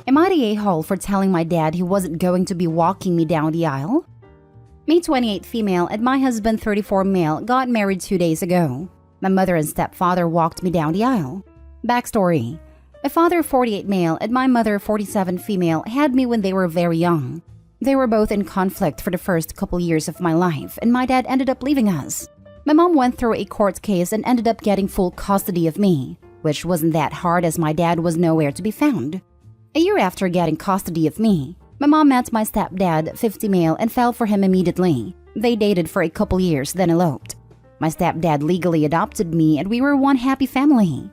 Am I the a-hole for telling my dad he wasn't going to be walking me down the aisle? Me 28 female and my husband 34 male got married 2 days ago. My mother and stepfather walked me down the aisle. Backstory. My father 48 male and my mother 47 female had me when they were very young. They were both in conflict for the first couple years of my life and my dad ended up leaving us. My mom went through a court case and ended up getting full custody of me, which wasn't that hard as my dad was nowhere to be found. A year after getting custody of me, my mom met my stepdad, 50 male, and fell for him immediately. They dated for a couple years, then eloped. My stepdad legally adopted me and we were one happy family.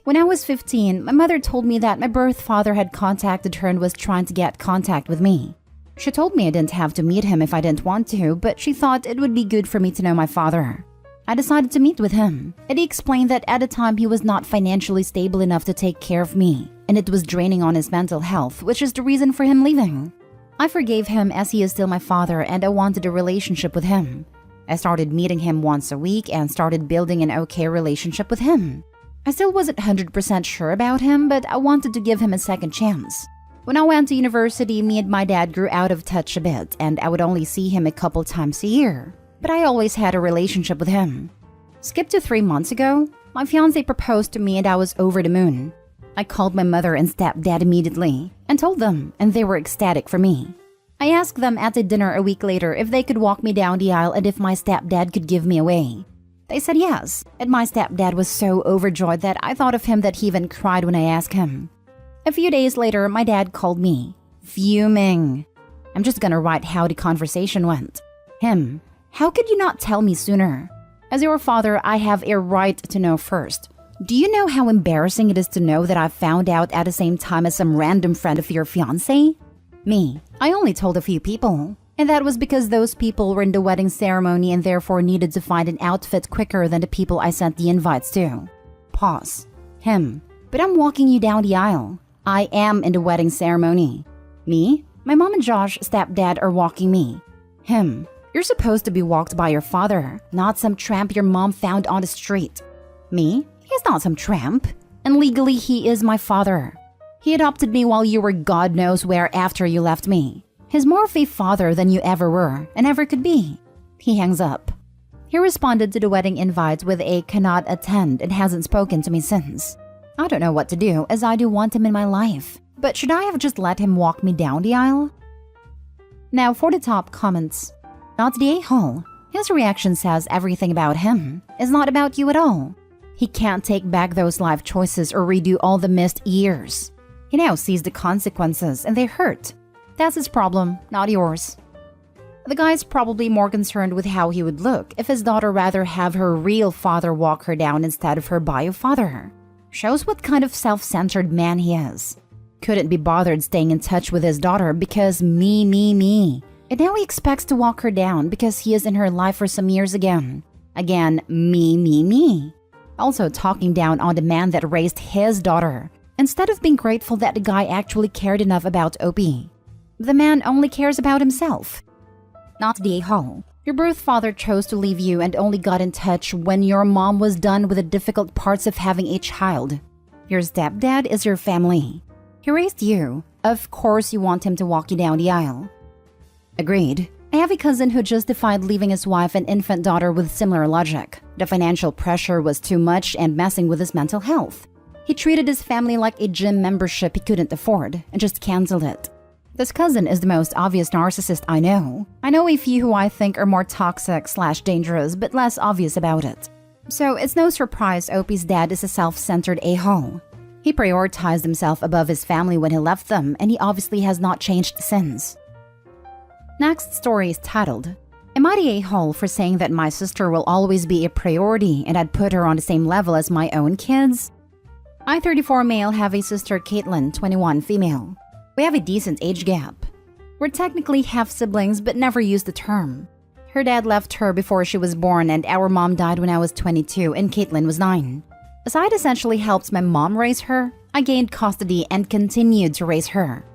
When I was 15, my mother told me that my birth father had contacted her and was trying to get contact with me. She told me I didn't have to meet him if I didn't want to, but she thought it would be good for me to know my father. I decided to meet with him, and he explained that at the time he was not financially stable enough to take care of me, and it was draining on his mental health, which is the reason for him leaving. I forgave him as he is still my father and I wanted a relationship with him. I started meeting him once a week and started building an okay relationship with him. I still wasn't 100% sure about him, but I wanted to give him a second chance. When I went to university, me and my dad grew out of touch a bit, and I would only see him a couple times a year. But I always had a relationship with him. Skip to 3 months ago, my fiancé proposed to me and I was over the moon. I called my mother and stepdad immediately and told them, and they were ecstatic for me. I asked them at a dinner a week later if they could walk me down the aisle and if my stepdad could give me away. They said yes, and my stepdad was so overjoyed that I thought of him that he even cried when I asked him. A few days later, my dad called me, fuming. I'm just gonna write how the conversation went. Him, how could you not tell me sooner? As your father, I have a right to know first. Do you know how embarrassing it is to know that I found out at the same time as some random friend of your fiancé? Me, I only told a few people. And that was because those people were in the wedding ceremony and therefore needed to find an outfit quicker than the people I sent the invites to. Pause. Him, but I'm walking you down the aisle. I am in the wedding ceremony. Me, my mom and Josh, stepdad, are walking me. Him, you're supposed to be walked by your father, not some tramp your mom found on the street. Me, he's not some tramp. And legally, he is my father. He adopted me while you were God knows where after you left me. He's more of a father than you ever were and ever could be. He hangs up. He responded to the wedding invite with a cannot attend and hasn't spoken to me since. I don't know what to do as I do want him in my life. But should I have just let him walk me down the aisle? Now for the top comments. Not the a-hole. His reaction says everything about him. It's not about you at all. He can't take back those life choices or redo all the missed years. He now sees the consequences and they hurt. That's his problem, not yours. The guy's probably more concerned with how he would look if his daughter rather have her real father walk her down instead of her bio father. Shows what kind of self-centered man he is. Couldn't be bothered staying in touch with his daughter because me. And now he expects to walk her down because he is in her life for some years again. Again, me. Also talking down on the man that raised his daughter, instead of being grateful that the guy actually cared enough about Opie. The man only cares about himself. Not the a-hole. Your birth father chose to leave you and only got in touch when your mom was done with the difficult parts of having a child. Your stepdad is your family. He raised you. Of course you want him to walk you down the aisle. Agreed. I have a cousin who justified leaving his wife and infant daughter with similar logic. The financial pressure was too much and messing with his mental health. He treated his family like a gym membership he couldn't afford and just canceled it. This cousin is the most obvious narcissist I know. I know a few who I think are more toxic/dangerous but less obvious about it. So it's no surprise Opie's dad is a self-centered a-hole. He prioritized himself above his family when he left them and he obviously has not changed since. Next story is titled, Am I the a-hole for saying that my sister will always be a priority and I'd put her on the same level as my own kids? I, 34 male, have a sister Caitlin, 21 female. We have a decent age gap. We're technically half-siblings but never used the term. Her dad left her before she was born and our mom died when I was 22 and Caitlin was 9. As I'd essentially helped my mom raise her, I gained custody and continued to raise her.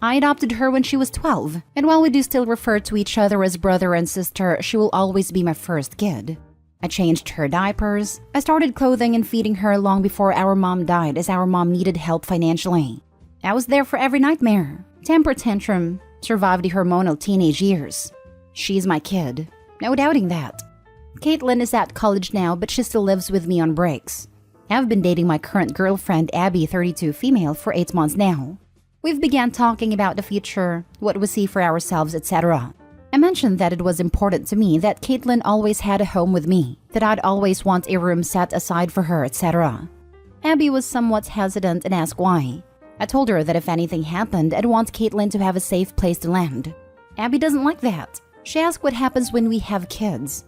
I adopted her when she was 12, and while we do still refer to each other as brother and sister, she will always be my first kid. I changed her diapers. I started clothing and feeding her long before our mom died as our mom needed help financially. I was there for every nightmare, temper tantrum, survived the hormonal teenage years. She's my kid, no doubting that. Caitlin is at college now, but she still lives with me on breaks. I've been dating my current girlfriend, Abby, 32 female, for 8 months now. We've began talking about the future, what we see for ourselves, etc. I mentioned that it was important to me that Caitlin always had a home with me, that I'd always want a room set aside for her, etc. Abby was somewhat hesitant and asked why. I told her that if anything happened, I'd want Caitlin to have a safe place to land. Abby doesn't like that. She asked what happens when we have kids.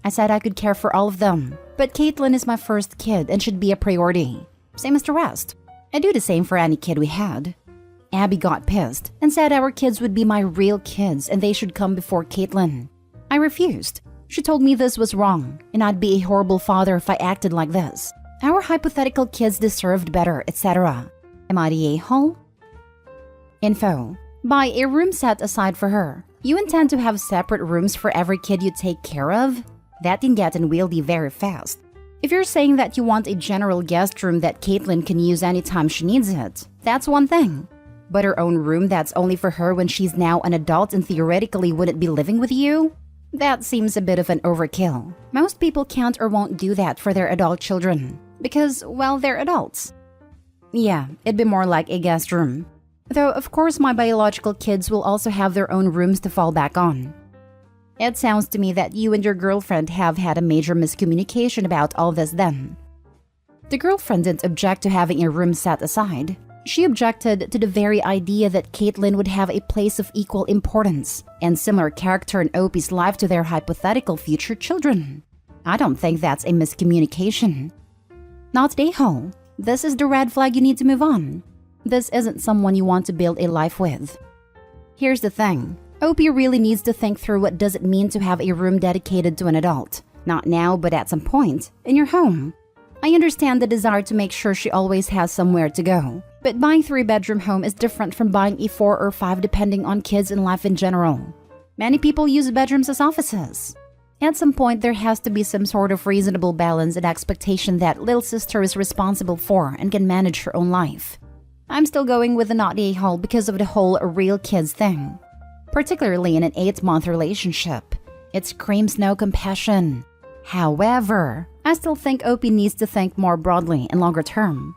I said I could care for all of them, but Caitlin is my first kid and should be a priority. Same as the rest. I do the same for any kid we had. Abby got pissed and said our kids would be my real kids and they should come before Caitlin. I refused. She told me this was wrong and I'd be a horrible father if I acted like this. Our hypothetical kids deserved better, etc. Am I the a-hole? Info. Buy a room set aside for her. You intend to have separate rooms for every kid you take care of? That can get unwieldy very fast. If you're saying that you want a general guest room that Caitlin can use anytime she needs it, that's one thing. But her own room that's only for her when she's now an adult and theoretically wouldn't be living with you? That seems a bit of an overkill. Most people can't or won't do that for their adult children. Because, well, they're adults. Yeah, it'd be more like a guest room. Though, of course, my biological kids will also have their own rooms to fall back on. It sounds to me that you and your girlfriend have had a major miscommunication about all this then. The girlfriend didn't object to having a room set aside. She objected to the very idea that Caitlin would have a place of equal importance and similar character in Opie's life to their hypothetical future children. I don't think that's a miscommunication. Not Dayhole. This is the red flag you need to move on. This isn't someone you want to build a life with. Here's the thing. Opie really needs to think through what does it mean to have a room dedicated to an adult. Not now, but at some point, in your home. I understand the desire to make sure she always has somewhere to go. But buying a 3-bedroom home is different from buying a 4 or 5 depending on kids and life in general. Many people use bedrooms as offices. At some point, there has to be some sort of reasonable balance and expectation that little sister is responsible for and can manage her own life. I'm still going with the not a hole because of the whole real kids thing. Particularly in an 8-month relationship. It screams no compassion. However, I still think Opie needs to think more broadly and longer term.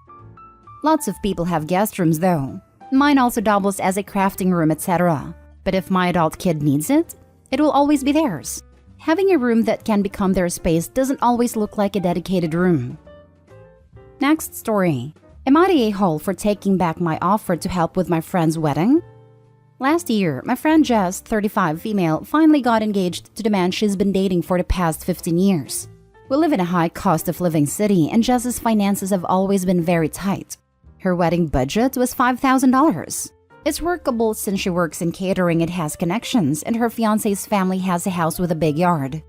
Lots of people have guest rooms though. Mine also doubles as a crafting room, etc. But if my adult kid needs it, it will always be theirs. Having a room that can become their space doesn't always look like a dedicated room. Next story. Am I the a-hole for taking back my offer to help with my friend's wedding? Last year, my friend Jess, 35 female, finally got engaged to the man she's been dating for the past 15 years. We live in a high cost of living city and Jess's finances have always been very tight. Her wedding budget was $5,000. It's workable since she works in catering and has connections, and her fiancé's family has a house with a big yard.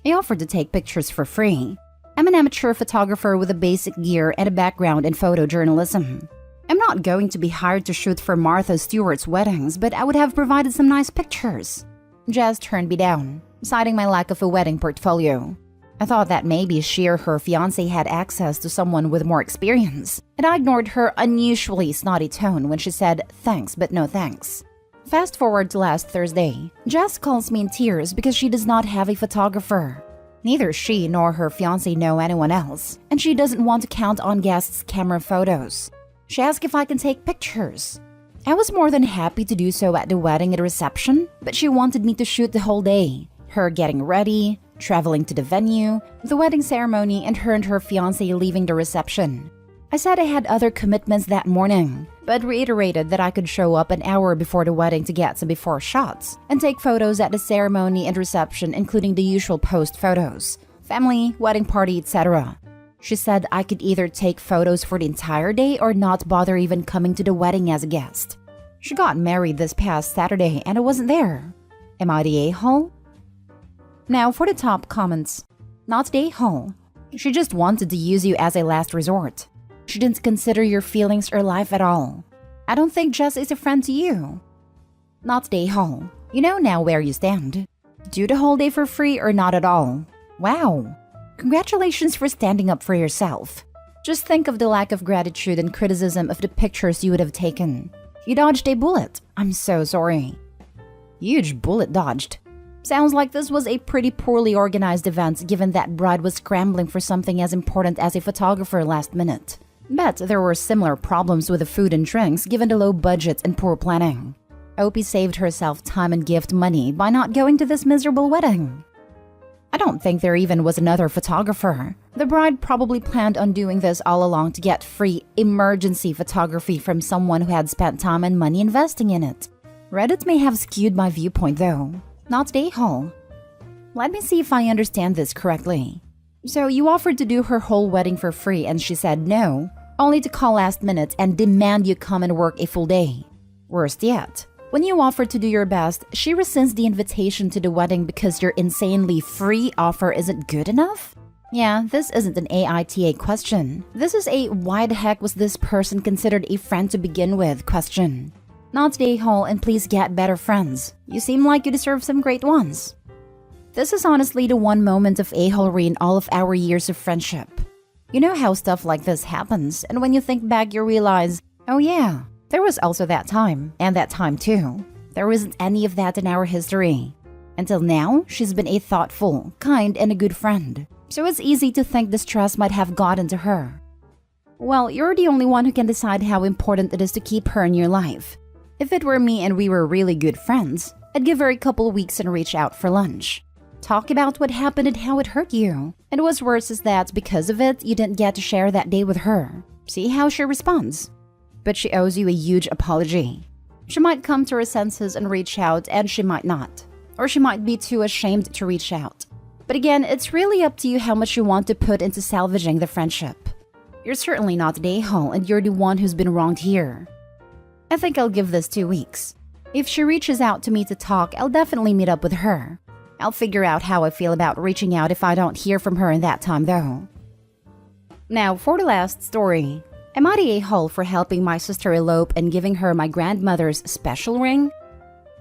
I offered to take pictures for free. I'm an amateur photographer with a basic gear and a background in photojournalism. I'm not going to be hired to shoot for Martha Stewart's weddings, but I would have provided some nice pictures. Jess turned me down, citing my lack of a wedding portfolio. I thought that maybe she or her fiancé had access to someone with more experience, and I ignored her unusually snotty tone when she said thanks but no thanks. Fast forward to last Thursday. Jess calls me in tears because she does not have a photographer. Neither she nor her fiancé know anyone else, and she doesn't want to count on guests' camera photos. She asked if I can take pictures. I was more than happy to do so at the wedding and reception, but she wanted me to shoot the whole day. Her getting ready, traveling to the venue, the wedding ceremony, and her fiancé leaving the reception. I said I had other commitments that morning, but reiterated that I could show up an hour before the wedding to get some before shots and take photos at the ceremony and reception, including the usual post photos, family, wedding party, etc. She said I could either take photos for the entire day or not bother even coming to the wedding as a guest. She got married this past Saturday and I wasn't there. Am I the a-hole? Now for the top comments. Not the a-hole. She just wanted to use you as a last resort. She didn't consider your feelings or life at all. I don't think Jess is a friend to you. Not the a-hole. You know now where you stand. Do the whole day for free or not at all. Wow. Congratulations for standing up for yourself. Just think of the lack of gratitude and criticism of the pictures you would have taken. You dodged a bullet. I'm so sorry. Huge bullet dodged. Sounds like this was a pretty poorly organized event given that bride was scrambling for something as important as a photographer last minute. Bet there were similar problems with the food and drinks given the low budget and poor planning. Opie saved herself time and gift money by not going to this miserable wedding. I don't think there even was another photographer. The bride probably planned on doing this all along to get free emergency photography from someone who had spent time and money investing in it. Reddit may have skewed my viewpoint though. Not the a-hole. Let me see if I understand this correctly. So you offered to do her whole wedding for free and she said no, only to call last minute and demand you come and work a full day. Worst yet, when you offered to do your best, she rescinds the invitation to the wedding because your insanely free offer isn't good enough? Yeah, this isn't an AITA question. This is a why the heck was this person considered a friend to begin with question. Not the a-hole and please get better friends. You seem like you deserve some great ones. This is honestly the one moment of a-holery in all of our years of friendship. You know how stuff like this happens, and when you think back you realize, oh yeah, there was also that time, and that time too. There isn't any of that in our history. Until now, she's been a thoughtful, kind, and a good friend. So it's easy to think the stress might have gotten to her. Well, you're the only one who can decide how important it is to keep her in your life. If it were me and we were really good friends, I'd give her a couple weeks and reach out for lunch. Talk about what happened and how it hurt you. And what's worse is that because of it, you didn't get to share that day with her. See how she responds. But she owes you a huge apology. She might come to her senses and reach out, and she might not. Or she might be too ashamed to reach out. But again, it's really up to you how much you want to put into salvaging the friendship. You're certainly not the a-hole, and you're the one who's been wronged here. I think I'll give this 2 weeks. If she reaches out to me to talk, I'll definitely meet up with her. I'll figure out how I feel about reaching out if I don't hear from her in that time though. Now, for the last story. Am I the a-hole for helping my sister elope and giving her my grandmother's special ring?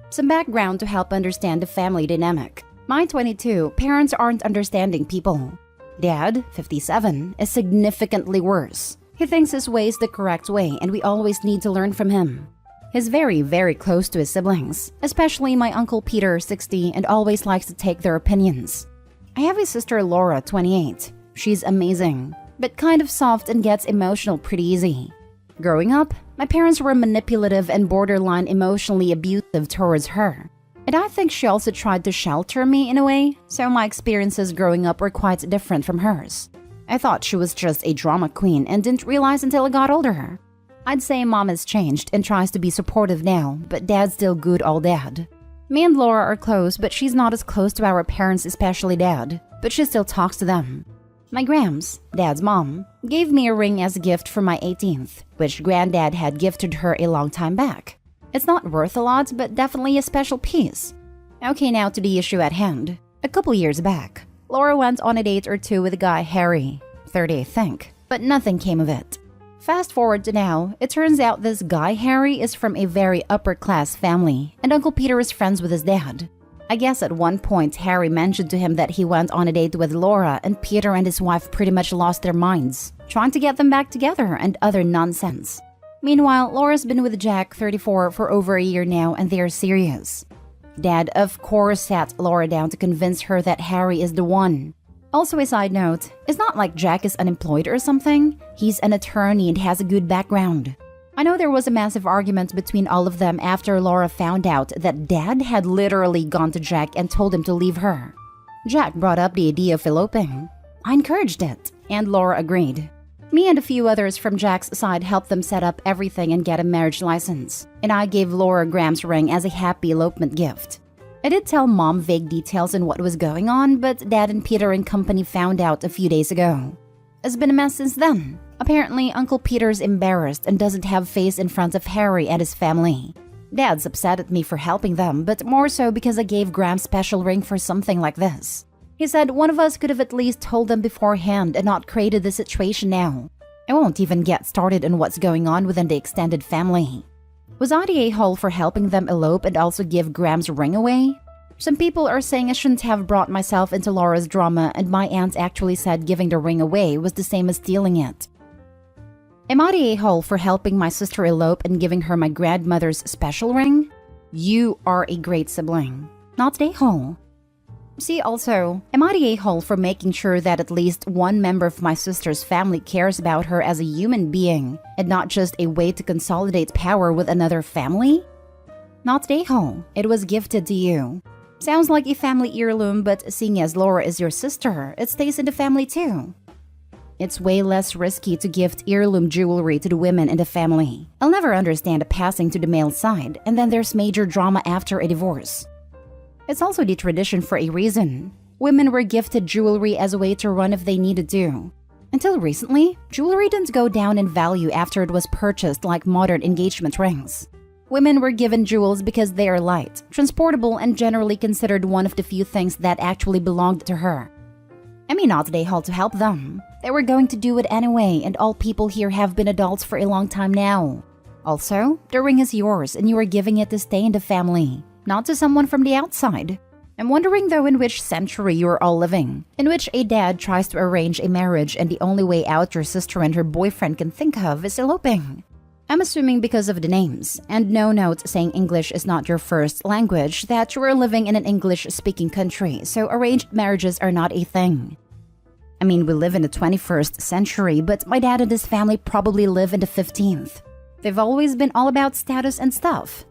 Some background to help understand the family dynamic. My 22, parents aren't understanding people. Dad, 57, is significantly worse. He thinks his way is the correct way and we always need to learn from him. He's very, very close to his siblings, especially my Uncle Peter, 60, and always likes to take their opinions. I have a sister, Laura, 28. She's amazing, but kind of soft and gets emotional pretty easy. Growing up, my parents were manipulative and borderline emotionally abusive towards her. And I think she also tried to shelter me in a way, so my experiences growing up were quite different from hers. I thought she was just a drama queen and didn't realize until I got older. I'd say mom has changed and tries to be supportive now, but dad's still good old dad. Me and Laura are close, but she's not as close to our parents, especially dad, but she still talks to them. My Grams, dad's mom, gave me a ring as a gift for my 18th, which granddad had gifted her a long time back. It's not worth a lot, but definitely a special piece. Okay, now to the issue at hand. A couple years back, Laura went on a date or two with a guy Harry, 30 I think, but nothing came of it. Fast forward to now, it turns out this guy Harry is from a very upper-class family, and Uncle Peter is friends with his dad. I guess at one point Harry mentioned to him that he went on a date with Laura and Peter and his wife pretty much lost their minds, trying to get them back together and other nonsense. Meanwhile, Laura's been with Jack, 34, for over a year now and they're serious. Dad, of course, sat Laura down to convince her that Harry is the one. Also a side note, it's not like Jack is unemployed or something. He's an attorney and has a good background. I know there was a massive argument between all of them after Laura found out that Dad had literally gone to Jack and told him to leave her. Jack brought up the idea of eloping. I encouraged it, and Laura agreed. Me and a few others from Jack's side helped them set up everything and get a marriage license, and I gave Laura Graham's ring as a happy elopement gift. I did tell Mom vague details on what was going on, but Dad and Peter and company found out a few days ago. It's been a mess since then. Apparently, Uncle Peter's embarrassed and doesn't have face in front of Harry and his family. Dad's upset at me for helping them, but more so because I gave Graham special ring for something like this. He said one of us could have at least told them beforehand and not created the situation now. I won't even get started on what's going on within the extended family. Was I the a-hole for helping them elope and also give Graham's ring away? Some people are saying I shouldn't have brought myself into Laura's drama and my aunt actually said giving the ring away was the same as stealing it. Am I the a-hole for helping my sister elope and giving her my grandmother's special ring? You are a great sibling, not the a-hole. See also, am I the a-hole for making sure that at least one member of my sister's family cares about her as a human being and not just a way to consolidate power with another family? Not the a-hole. It was gifted to you. Sounds like a family heirloom, but seeing as Laura is your sister, it stays in the family too. It's way less risky to gift heirloom jewelry to the women in the family. I'll never understand a passing to the male side, and then there's major drama after a divorce. It's also the tradition for a reason. Women were gifted jewelry as a way to run if they needed to. Until recently, jewelry didn't go down in value after it was purchased like modern engagement rings. Women were given jewels because they are light, transportable, and generally considered one of the few things that actually belonged to her. I mean, not they had to help them. They were going to do it anyway, and all people here have been adults for a long time now. Also, the ring is yours and you are giving it to stay in the family, not to someone from the outside. I'm wondering though in which century you are all living, in which a dad tries to arrange a marriage and the only way out your sister and her boyfriend can think of is eloping. I'm assuming because of the names, and no note saying English is not your first language, that you are living in an English-speaking country, so arranged marriages are not a thing. I mean, we live in the 21st century, but my dad and his family probably live in the 15th. They've always been all about status and stuff.